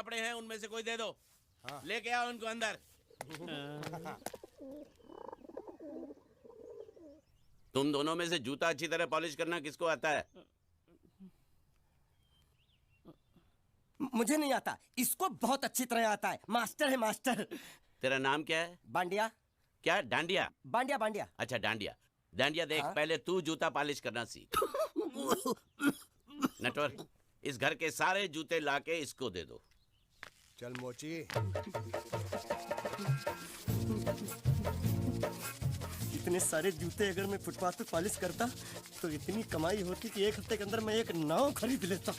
कपड़े हैं उनमें से कोई दे दो। हाँ। लेके आओ उनको अंदर। तुम दोनों में से जूता अच्छी तरह पॉलिश करना किसको आता है? मुझे नहीं आता, इसको बहुत अच्छी तरह आता है। मास्टर है मास्टर। तेरा नाम क्या है? बांडिया। क्या? डांडिया? बांडिया बांडिया। अच्छा डांडिया। डांडिया देख, हाँ? पहले तू जूता पॉलिश करना सीख। नटवर, इस घर के सारे जूते लाके इसको दे दो। चल मोची। इतने सारे जूते अगर मैं फुटपाथ पे पॉलिश करता तो इतनी कमाई होती कि एक हफ्ते के अंदर मैं एक नाव खरीद लेता।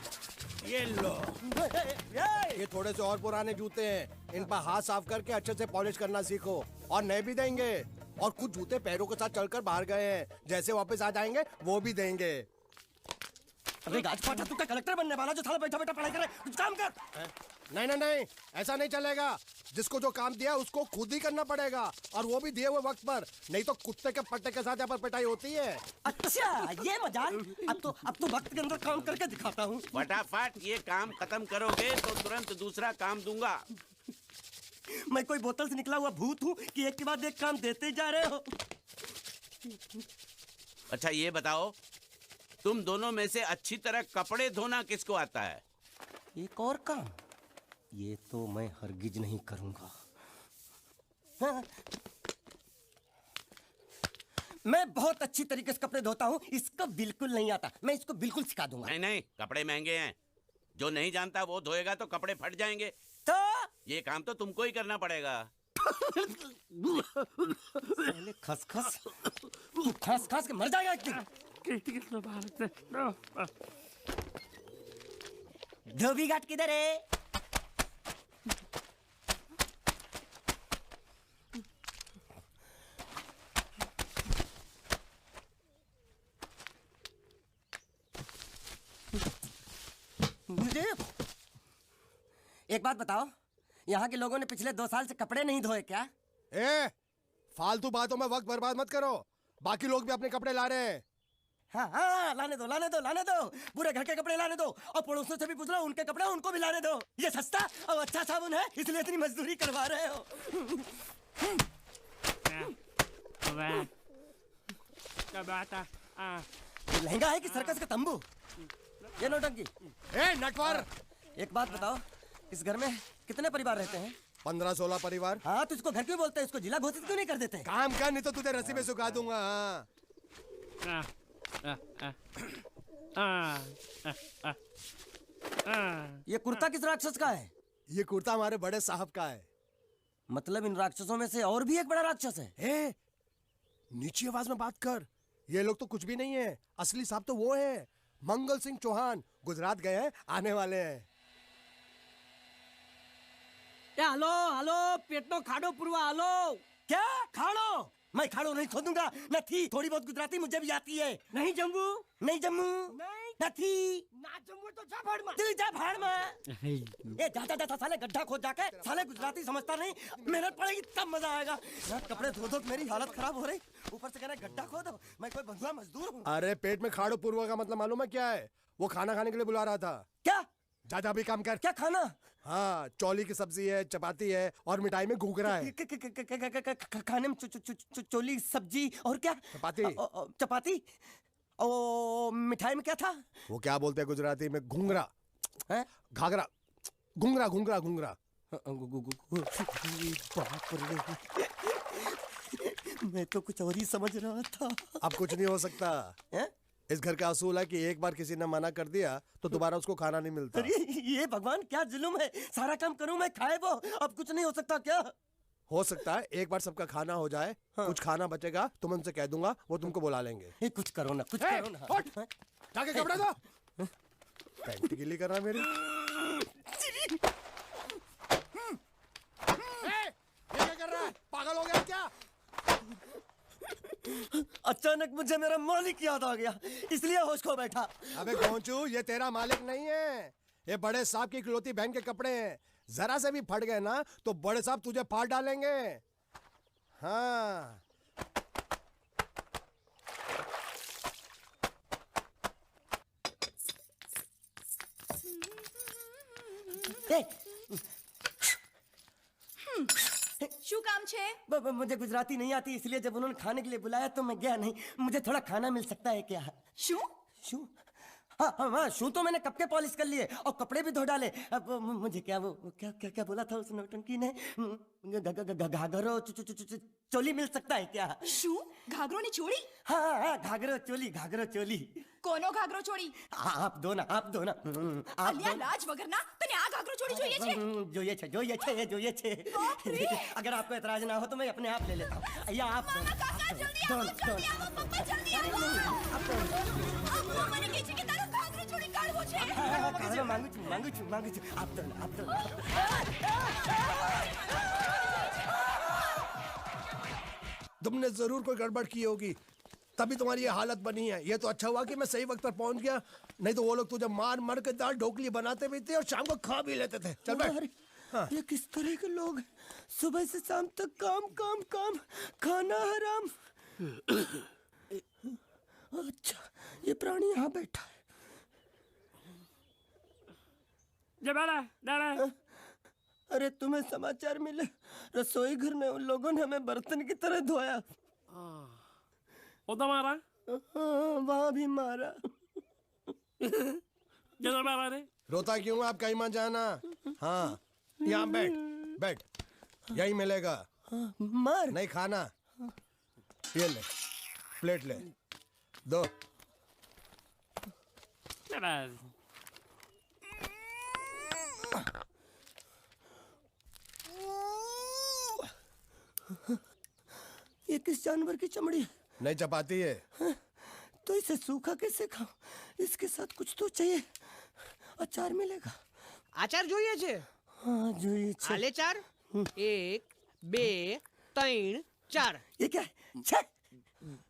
ये लो, ये थोड़े से और पुराने जूते हैं, इन पर हाथ साफ करके अच्छे से पॉलिश करना सीखो। और नए भी देंगे, और कुछ जूते पैरों के साथ चलकर बाहर गए हैं, जैसे वापस आ जाएंगे वो भी देंगे। अबे गाज फाटा, तू क्या कलेक्टर बनने वाला जो साला बैठा बैठा पढ़ाई करे? कुछ काम कर। नहीं नहीं नहीं, ऐसा नहीं चलेगा। जिसको जो काम दिया उसको खुद ही करना पड़ेगा, और वो भी दिए हुए वक्त पर, नहीं तो कुत्ते के पट्टे के साथ यहाँ पर पिटाई होती है। अच्छा ये मजाक। अब तो वक्त के अंदर काम करके दिखाता हूँ। फटाफट ये काम खत्म करोगे तो तुरंत दूसरा काम दूंगा। मैं कोई बोतल से निकला हुआ भूत हूँ कि एक के बाद एक काम देते जा रहे हो? अच्छा ये बताओ, तुम दोनों में से अच्छी तरह कपड़े धोना किसको आता है? एक और काम, ये तो मैं हरगिज नहीं करूंगा। हाँ। मैं बहुत अच्छी तरीके से कपड़े धोता हूँ, इसको बिल्कुल नहीं आता। मैं इसको बिल्कुल सिखा दूंगा। नहीं नहीं, कपड़े महंगे हैं, जो नहीं जानता वो धोएगा तो कपड़े फट जाएंगे। तो ये काम तो तुमको ही करना पड़ेगा। पहले खसखस, तू खस खस के मर जाएगा एक दिन। धोबी घाट किधर है? मुझे एक बात बताओ, यहाँ के लोगों ने पिछले 2 साल से कपड़े नहीं धोए क्या? फालतू बातों में वक्त बर्बाद मत करो, बाकी लोग भी अपने कपड़े ला रहे हैं। हाँ हाँ, लाने दो लाने दो लाने दो, पूरे घर के कपड़े लाने दो, और पड़ोसियों से भी पूछ लो, उनके कपड़े उनको भी लाने दो। ये सस्ता और अच्छा साबुन है, इसलिए इतनी मजदूरी करवा रहे हो। लहंगा है कि सर्कस का तंबू? ये नौटंकी। नटवर, एक बात बताओ, इस घर में कितने परिवार रहते हैं? 15-16 परिवार। हाँ, तो इसको घर क्यों बोलते हैं? इसको जिला घोषित क्यों नहीं कर देते? काम कर, नहीं तो तुझे रस्सी में सुखा दूंगा। ये कुर्ता किस राक्षस का है? ये कुर्ता हमारे बड़े साहब का है। मतलब इन राक्षसों में से और भी एक बड़ा राक्षस है? नीची आवाज में बात कर, ये लोग तो कुछ भी नहीं है, असली साहब तो वो है, मंगल सिंह चौहान। गुजरात गए हैं, आने वाले हैं। हेलो हेलो, पेटनो खाड़ो पुरवा। हेलो, क्या खाड़ो? मैं खाड़ो नहीं खोदूंगा। न थी, थोड़ी बहुत गुजराती मुझे भी आती है। नहीं जम्मू, नहीं जम्मू, नहीं थी ना जम्मू तो जा भाड़ में। तू जा भाड़ में। ये जा जा साले गड्ढा खोद जाके, साले गुजराती समझता नहीं। मेहनत पड़ेगी तब मजा आएगा। ना कपड़े धो धो मेरी हालत खराब हो रही, ऊपर से कह रहा गड्ढा खोदो। मैं कोई बंधुआ मजदूर हूँ? अरे पेट में खाड़ो पूर्वा का मतलब मालूम है क्या है? वो खाना खाने के लिए बुला रहा था। क्या? जा भी काम कर। क्या खाना? हाँ, चौली की सब्जी है, चपाती है, और मिठाई में घूघरा है। खाने में चोली सब्जी और क्या? चपाती। चपाती। ओ मिठाई में क्या था? वो क्या बोलते हैं गुजराती में? घूंघरा है? घाघरा, घूंघरा घूंघरा घूंघरा। बाप रे, मैं तो कुछ और ही समझ रहा था। अब कुछ नहीं हो सकता है? इस घर का असूल है कि एक बार किसी ने मना कर दिया तो दोबारा उसको खाना नहीं मिलता। अरे ये भगवान क्या जुल्म है, सारा काम करूं मैं, खाए वो। अब कुछ नहीं हो सकता क्या? हो सकता है एक बार सबका खाना हो जाए। हाँ। कुछ खाना बचेगा तो मैं उनसे कह दूंगा, वो तुमको बुला लेंगे। कुछ करो ना, कुछ करो ना। जाके कपड़े दो। पैंट गीली कर रहा मेरी। ये क्या कर रहा है? पागल हो गया क्या? अचानक मुझे मेरा मालिक याद आ गया, इसलिए होश खो बैठा। अबे गोंचू, ये तेरा मालिक नहीं है, ये बड़े साहब की इकलौती बहन के कपड़े हैं। जरा से भी फट गए ना तो बड़े साहब तुझे फाड़ डालेंगे। हाँ। શું કામ છે? मुझे गुजराती नहीं आती, इसलिए जब उन्होंने खाने के लिए बुलाया तो मैं गया नहीं। मुझे थोड़ा खाना मिल सकता है क्या? શું? शू? हाँ हाँ हाँ, शू तो मैंने कब के पॉलिश कर लिए और कपड़े भी धो डाले। अब मुझे क्या वो क्या क्या क्या बोला था उस नौटंकी ने? घाघरो चोली मिल सकता है क्या? શું? ઘાઘરોની ચોળી? हाँ हाँ हाँ, घाघरो चोली। કોનો ઘાઘરો ચોળી? आप दो ना आप दो ना। आप અલ્યા લાજ વગરના તને આ ઘાઘરો ચોળી જોઈએ છે? જોઈએ છે। अगर आपको एतराज ना हो तो मैं अपने आप ले लेता हूँ। या आप दो ना, કાકા જલ્દી दो આવો, ना, दो જલ્દી ना। આવો, પપ્પા જલ્દી આવો. અમ્મા મને કહે છે કે તારો ઘાઘરો ચોળી કાઢવો છે. खाना मांगू छू। आप दो ना। तुमने जरूर कोई गड़बड़ की होगी, तभी तुम्हारी ये हालत बनी है। ये तो अच्छा हुआ कि मैं सही वक्त पर पहुंच गया, नहीं तो वो लोग तुझे मार के दाल ढोकली बनाते भी थे और शाम को खा भी लेते थे। चल बैठ। अरे, ये किस तरह के लोग हैं? सुबह से शाम तक काम, खाना हराम। अच्छा, ये प्राणी यहाँ बैठा है। अरे तुम्हें समाचार मिले? रसोई घर में उन लोगों ने हमें बर्तन की तरह धोया। उधर मारा? वहाँ भी मारा। किधर मारा रे? रोता क्यों? आपका ईमान जाना। हाँ, यहाँ बैठ, यही मिलेगा। मार? नहीं खाना, ये ले, प्लेट ले, दो। ये किस जानवर की चमड़ी है? नहीं चपाती है। तो इसे सूखा कैसे खाऊं? इसके साथ कुछ तो चाहिए। अचार मिलेगा? આચાર જોઈએ છે? हाँ જોઈએ છે। આલે ચાર 1 2 3 4 ये क्या है? 6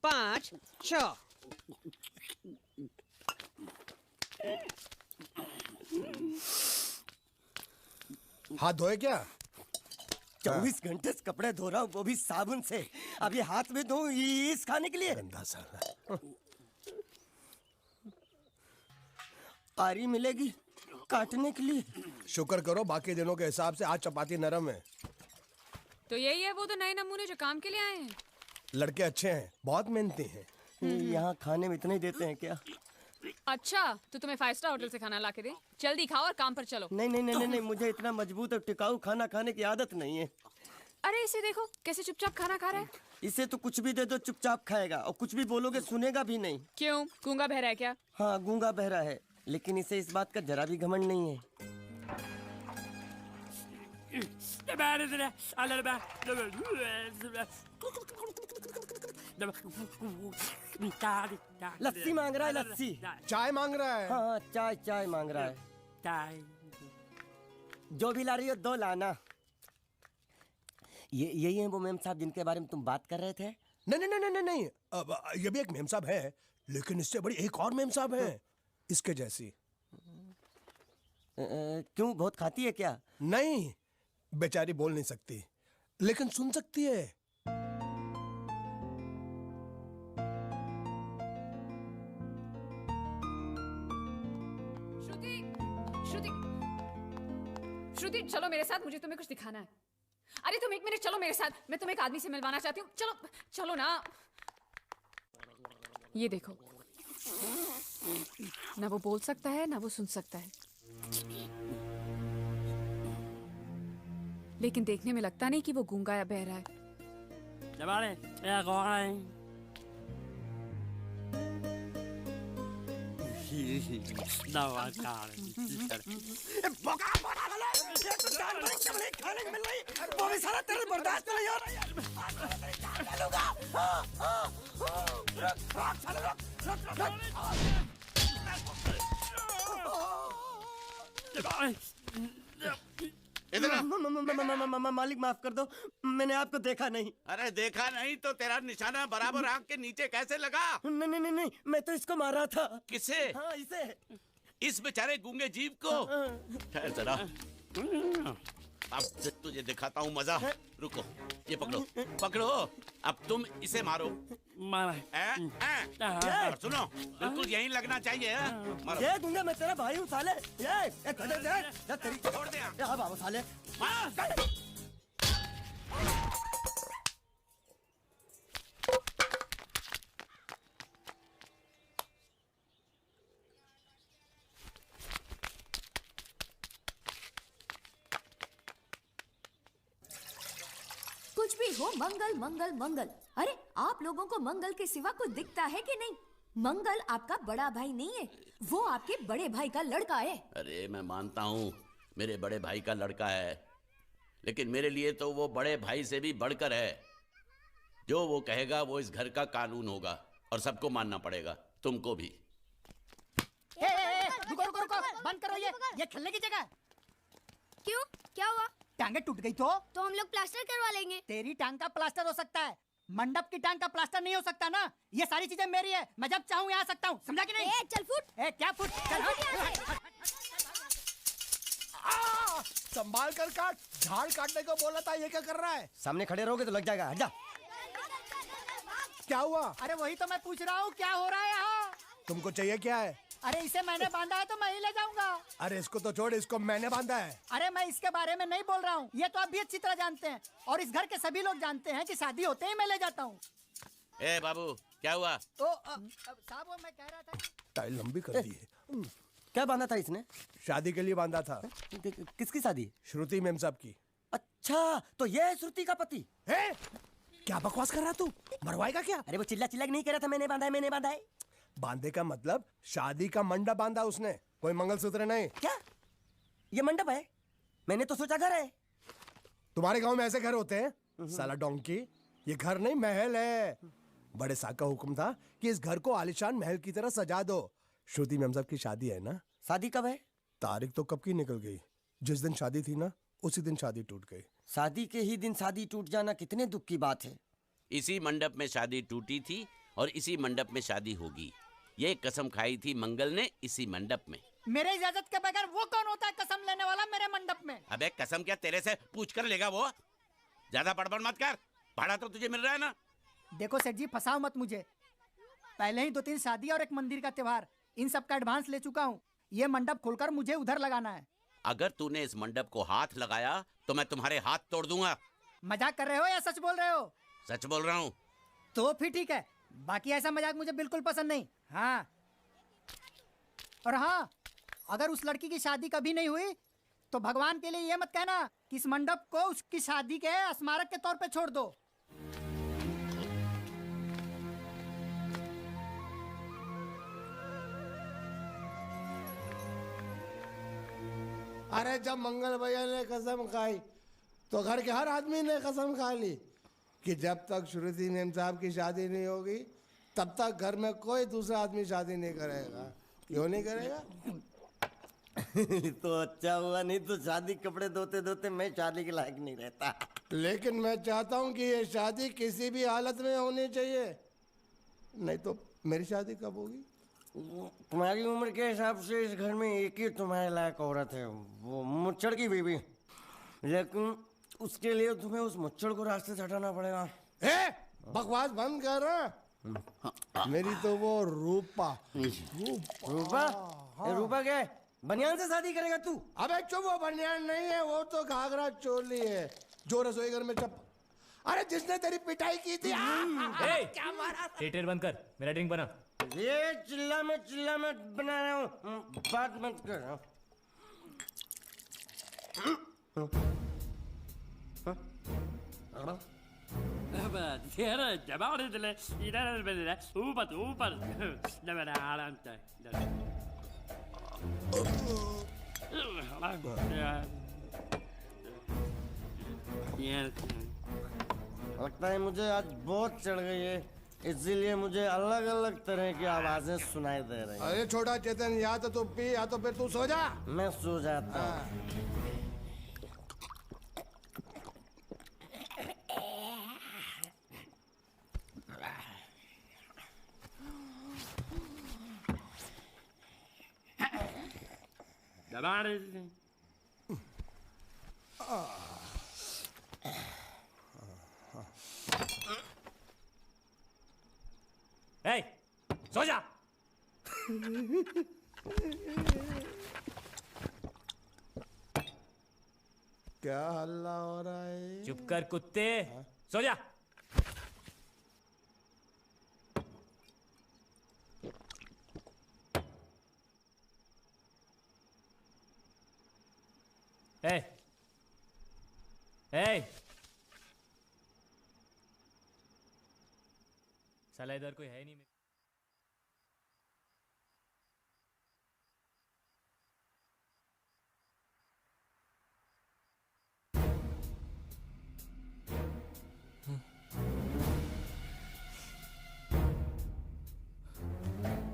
5 6 हाथ धोए क्या? 24 घंटे से कपड़े धो रहा हूँ, वो भी साबुन से। अब ये हाथ में धो इस खाने के लिए? गंदा साला। आरी मिलेगी काटने के लिए? शुक्र करो बाकी दिनों के हिसाब से आज चपाती नरम है। तो यही है वो तो नए नमूने जो काम के लिए आए हैं। लड़के अच्छे हैं, बहुत मेहनती हैं। यहाँ खाने में इतना ही देते हैं क्या? अच्छा तो तुम्हें 5 स्टार होटल से खाना ला के दे? जल्दी खाओ और काम पर चलो। नहीं, मुझे इतना मजबूत और टिकाऊ खाना खाने की आदत नहीं है। अरे इसे देखो कैसे चुपचाप खाना खा रहा है। इसे तो कुछ भी दे दो चुपचाप खाएगा, और कुछ भी बोलोगे सुनेगा भी नहीं। क्यों, गूंगा बहरा है क्या? हाँ गूंगा बहरा है, लेकिन इसे इस बात का जरा भी घमंड नहीं है। लस्सी मांग रहा है, लस्सी। चाय मांग रहा है। हाँ चाय मांग रहा है। जो भी ला रही हो 2 लाना। यही है वो मेम साहब जिनके बारे में तुम बात कर रहे थे? नहीं। अब ये भी एक मेम साहब है, लेकिन इससे बड़ी एक और मेम साहब है, इसके जैसी। क्यों, बहुत खाती है क्या? नहीं, बेचारी बोल नहीं सकती, लेकिन सुन सकती है। श्रुति चलो मेरे साथ, मुझे तुम्हें कुछ दिखाना है। अरे तुम 1 मिनट चलो मेरे साथ, मैं तुम्हें एक आदमी से मिलवाना चाहती हूँ। चलो ना। ये देखो, ना वो बोल सकता है ना वो सुन सकता है, लेकिन देखने में लगता नहीं कि वो गूंगा या बहरा है। वो भी सारा तेरे बर्दाश्त नहीं हो रहा मालिक माफ कर दो, मैंने आपको देखा नहीं। अरे देखा नहीं तो तेरा निशाना बराबर आंख के नीचे कैसे लगा? नहीं, मैं तो इसको मारा था। किसे? हाँ इसे। इस बेचारे गूंगे जीव को? ठहर जरा। अब तुझे दिखाता हूँ मजा। रुको, ये पकड़ो पकड़ो, अब तुम इसे मारो। मारा और सुनो, बिल्कुल यहीं लगना चाहिए। मारो। ये दूंगा मैं, तेरा भाई हूँ साले। ये खड़े दे तेरी। छोड़ दे। हाँ बाबू साले। कुछ भी हो, मंगल मंगल मंगल। अरे आप लोगों को मंगल के सिवा कुछ दिखता है कि नहीं? मंगल आपका बड़ा भाई नहीं है, वो आपके बड़े भाई का लड़का है। अरे मैं मानता हूँ मेरे बड़े भाई का लड़का है, लेकिन मेरे लिए तो वो बड़े भाई से भी बढ़कर है। जो वो कहेगा वो इस घर का कानून होगा और सबको मानना पड़ेगा, तुमको भी। रुको रुको रुको, बंद करो ये खेलने की जगह। क्यों, क्या हुआ? टांगे टूट गई तो हम लोग प्लास्टर करवा लेंगे। तेरी टांग का प्लास्टर हो सकता है, मंडप की टांग का प्लास्टर नहीं हो सकता ना। ये सारी चीजें मेरी है, मैं जब चाहूँ यहाँ आ सकता हूँ, समझा कि नहीं? चल फुट। क्या फुट? चल संभाल कर काट, झाड़ काटने को बोला था, ये क्या कर रहा है? सामने खड़े रहोगे तो लग जाएगा, हट जा। क्या हुआ? अरे वही तो मैं पूछ रहा हूँ, क्या हो रहा है यहाँ? तुमको चाहिए क्या है? अरे इसे मैंने बांधा है तो मैं ही ले जाऊंगा। अरे इसको तो छोड़, इसको मैंने बांधा है। अरे मैं इसके बारे में नहीं बोल रहा हूँ, ये तो आप भी अच्छी तरह जानते हैं और इस घर के सभी लोग जानते हैं कि शादी होते ही मैं ले जाता हूँ। ए बाबू, क्या हुआ? तो साहब वो मैं कह रहा था टाइल लंबी कर दी है। क्या बांधा था इसने? शादी के लिए बांधा था। किसकी शादी? श्रुति मेम साहब की। अच्छा, तो ये है श्रुति का पति? है? क्या बकवास कर रहा तू? मरवाएगा क्या? अरे वो चिल्ला चिल्ला के नहीं कह रहा था मैंने बांधा है, मैंने बांधा है। बांधे का मतलब शादी का मंडप बांधा उसने, कोई मंगलसूत्र नहीं। क्या ये मंडप है? मैंने तो सोचा घर है। तुम्हारे गांव में ऐसे घर होते हैं? साला डोंकी, ये घर नहीं महल है। बड़े साहब का हुक्म था कि इस घर को आलीशान महल की तरह सजा दो। श्रुति मेम साहब की शादी है ना? शादी कब है? तारीख तो कब की निकल गई। जिस दिन शादी थी ना, उसी दिन शादी टूट गई। शादी के ही दिन शादी टूट जाना कितने दुख की बात है। इसी मंडप में शादी टूटी थी और इसी मंडप में शादी होगी। ये कसम खाई थी मंगल ने इसी मंडप में। मेरे इजाजत के बगैर वो कौन होता है कसम लेने वाला मेरे मंडप में? अबे कसम क्या तेरे से पूछ कर लेगा वो? ज्यादा बड़बड़ मत कर, भाड़ा तो तुझे मिल रहा है ना। देखो सेठ जी, फंसाओ मत मुझे। पहले ही 2-3 शादी और एक मंदिर का त्योहार, इन सब का एडवांस ले चुका हूँ। ये मंडप खोलकर मुझे उधर लगाना है। अगर तूने इस मंडप को हाथ लगाया तो मैं तुम्हारे हाथ तोड़ दूंगा। मजाक कर रहे हो या सच बोल रहे हो? सच बोल रहा हूँ। तो फिर ठीक है, बाकी ऐसा मजाक मुझे बिल्कुल पसंद नहीं। हाँ, और हाँ, अगर उस लड़की की शादी कभी नहीं हुई तो भगवान के लिए ये मत कहना कि इस मंडप को उसकी शादी के स्मारक के तौर पे छोड़ दो। अरे जब मंगल भैया ने कसम खाई तो घर के हर आदमी ने कसम खा ली कि जब तक श्रुति मेम साहब की शादी नहीं होगी तब तक घर में कोई दूसरा आदमी शादी नहीं करेगा। क्यों नहीं करेगा? तो अच्छा हुआ, नहीं तो शादी कपड़े धोते धोते मैं शादी के लायक नहीं रहता। लेकिन मैं चाहता हूँ कि ये शादी किसी भी हालत में होनी चाहिए, नहीं तो मेरी शादी कब होगी? तुम्हारी उम्र के हिसाब से इस घर में एक ही तुम्हारे लायक औरत है, वो मुच्छड़ की बीवी। लेकिन उसके लिए तुम्हें उस मुच्छड़ को रास्ते से हटाना पड़ेगा। बकवास बंद कर रहा। मेरी तो वो रूपा। रूपा? रूपा क्या है? बनियान से शादी करेगा तू? अबे चुप, वो बनियान नहीं है, वो तो घाघरा चोली है जो रसोई घर में चप। अरे जिसने तेरी पिटाई की थी। क्या मारा? थिएटर बंद कर, मेरा ड्रिंक बना। ये चिल्ला में बना रहा हूँ, बात मत कर। लगता है मुझे आज बहुत चढ़ गई है, इसीलिए मुझे अलग अलग तरह की आवाजें सुनाई दे रही हैं। अरे छोटा चेतन, या तो तू पी या तो फिर तू सो जा। मैं सो जाता हूँ। दबा क्या हल्ला हो रहा है? चुप कर कुत्ते, सो जा। ए, ए, साला इधर कोई है नहीं।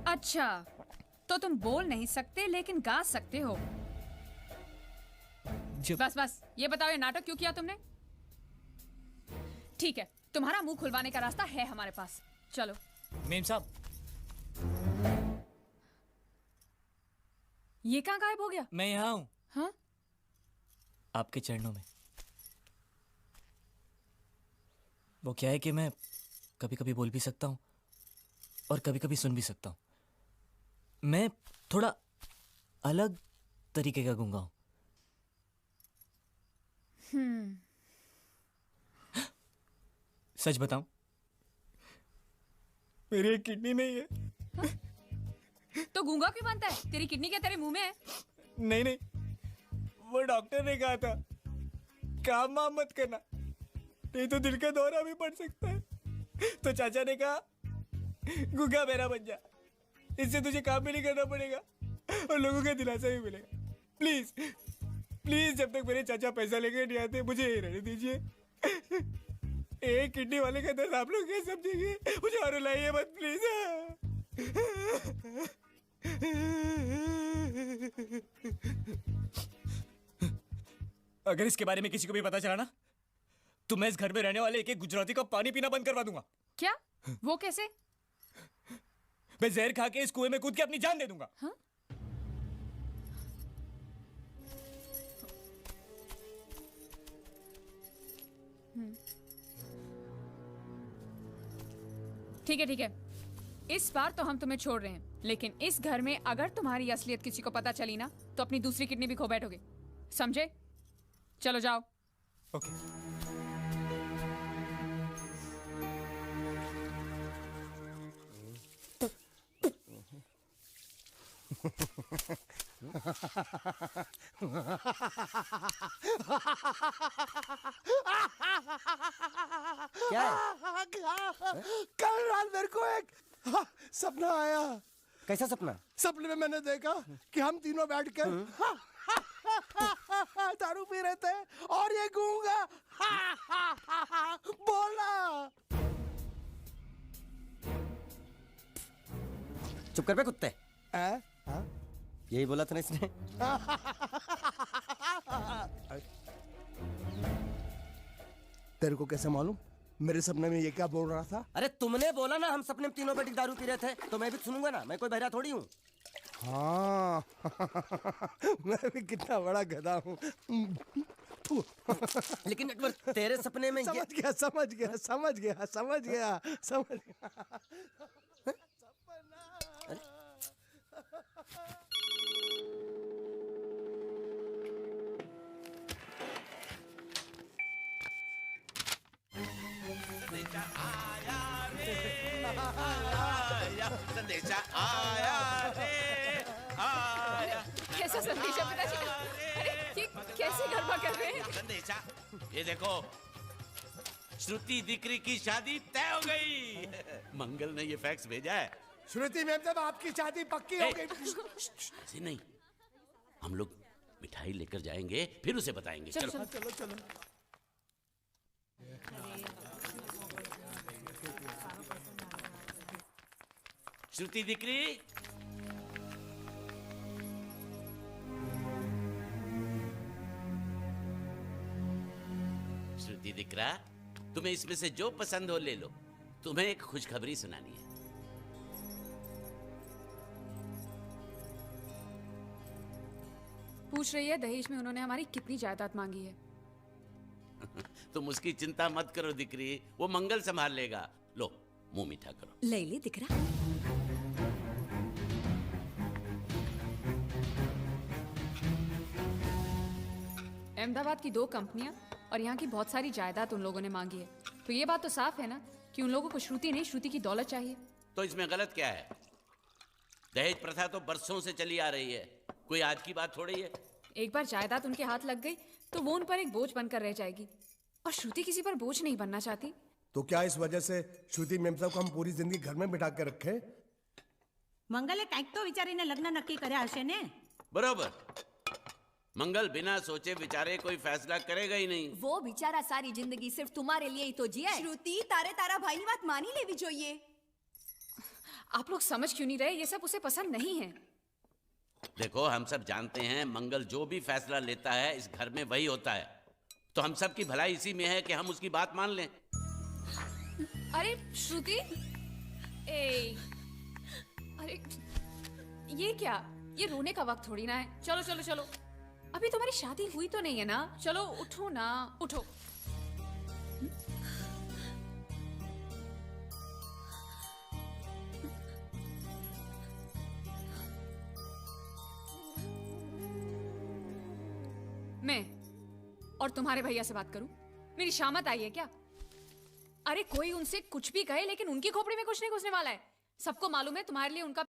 अच्छा, तो तुम बोल नहीं सकते लेकिन गा सकते हो। बस बस, ये बताओ ये नाटक क्यों किया तुमने? ठीक है, तुम्हारा मुंह खुलवाने का रास्ता है हमारे पास। चलो। मेम साहब, ये कहाँ गायब हो गया? मैं यहाँ हूँ। हाँ? आपके चरणों में। वो क्या है कि मैं कभी कभी बोल भी सकता हूँ और कभी कभी सुन भी सकता हूँ। मैं थोड़ा अलग तरीके का गूंगा हूँ। सच बताऊं, मेरी एक किडनी नहीं है। तो गूंगा क्यों बनता है? तेरी किडनी क्या तेरे मुंह में है? नहीं नहीं, वो डॉक्टर ने कहा था काम वाम मत करना, नहीं तो दिल का दौरा भी पड़ सकता है। तो चाचा ने कहा गूंगा मेरा बन जा, इससे तुझे काम भी नहीं करना पड़ेगा और लोगों का दिलासा भी मिलेगा। प्लीज प्लीज, जब तक मेरे चाचा पैसा लेके नहीं आते मुझे यही रहने दीजिए। एक किडनी वाले का दर्द आप लोग कैसे समझेंगे? मुझे और रुलाइए मत प्लीज। अगर इसके बारे में किसी को भी पता चला ना, तो मैं इस घर में रहने वाले एक एक गुजराती का पानी पीना बंद करवा दूंगा। क्या? वो कैसे? मैं जहर खा के इस कुएं में कूद के अपनी जान दे दूंगा। हाँ? ठीक है ठीक है, इस बार तो हम तुम्हें छोड़ रहे हैं, लेकिन इस घर में अगर तुम्हारी असलियत किसी को पता चली ना, तो अपनी दूसरी किडनी भी खो बैठोगे, समझे? चलो जाओ। ओके। क्या है? कल रात मेरे को एक सपना आया। कैसा सपना? सपने में मैंने देखा कि हम तीनों बैठ कर दारू पी रहे थे और ये गूंगा बोला। चुप कर बे कुत्ते। यही बोला था ना इसने। तेरे को कैसे मालूम मेरे सपने में ये क्या बोल रहा था? अरे तुमने बोला ना हम सपने में तीनों बैठ के दारू पी रहे थे, तो मैं भी सुनूंगा ना, मैं कोई बहरा थोड़ी हूँ। हाँ मैं भी कितना बड़ा गधा हूँ। लेकिन एक बार तेरे सपने में समझ गया समझ गया समझ गया समझ गया समझ गया। संदेशा आया रे आया। कैसा संदेशा पिताजी का? अरे ये कैसे गरबा कर रहे हैं? संदेशा, ये देखो, श्रुति दिकरी की शादी तय हो गई। मंगल ने ये फैक्स भेजा है। श्रुति मैम, जब आपकी शादी पक्की हो गई। ऐसे नहीं, हम लोग मिठाई लेकर जाएंगे फिर उसे बताएंगे। चलो चलो चलो चलो। श्रुति दिकरी, श्रुति दिकरा, तुम्हें इसमें से जो पसंद हो ले लो। तुम्हें एक खुशखबरी सुनानी है। पूछ रही है दहेज में उन्होंने हमारी कितनी जायदाद मांगी है। तुम उसकी चिंता मत करो दिकरी, वो मंगल संभाल लेगा। लो मुंह मीठा करो। ले ले दिख रहा। अहमदाबाद की 2 कंपनियां और यहाँ की बहुत सारी जायदाद उन लोगों ने मांगी है। तो ये बात तो साफ है ना कि उन लोगों को श्रुति नहीं, श्रुति की दौलत चाहिए। तो इसमें गलत क्या है? दहेज प्रथा तो बरसों से चली आ रही है, कोई आज की बात थोड़ी है। एक बार जायदाद उनके हाथ लग गई तो वो उन पर एक बोझ बनकर रह जाएगी, और श्रुति किसी पर बोझ नहीं बनना चाहती। तो क्या इस वजह से श्रुति मेम साहब को हम पूरी जिंदगी घर में बिठा के रखे? મંગલે કાંઈક તો વિચારીને લગ્ન નક્કી કર્યા હશે ને? बरोबर। मंगल बिना सोचे विचारे कोई फैसला करेगा ही नहीं। वो बेचारा सारी जिंदगी सिर्फ तुम्हारे लिए ही तो जिया है। श्रुति तारे तारा भाई ની વાત માની લેવી જોઈએ। आप लोग समझ क्यों नहीं रहे? ये सब उसे पसंद नहीं है। देखो, हम सब जानते हैं मंगल जो भी फैसला लेता है इस घर में वही होता है, तो हम सब की भलाई इसी में है कि हम उसकी बात मान लें। अरे श्रुति, अरे ये क्या? ये रोने का वक्त थोड़ी ना है। चलो चलो चलो, अभी तुम्हारी शादी हुई तो नहीं है ना? चलो उठो ना, उठो। मैं और तुम्हारे भैया से बात करूं? मेरी शामत आई है क्या? अरे कोई उनसे कुछ भी कहे, लेकिन उनकी खोपड़ी में कुछ नहीं घुसने वाला है। सबको मालूम है तुम्हारे लिए उनका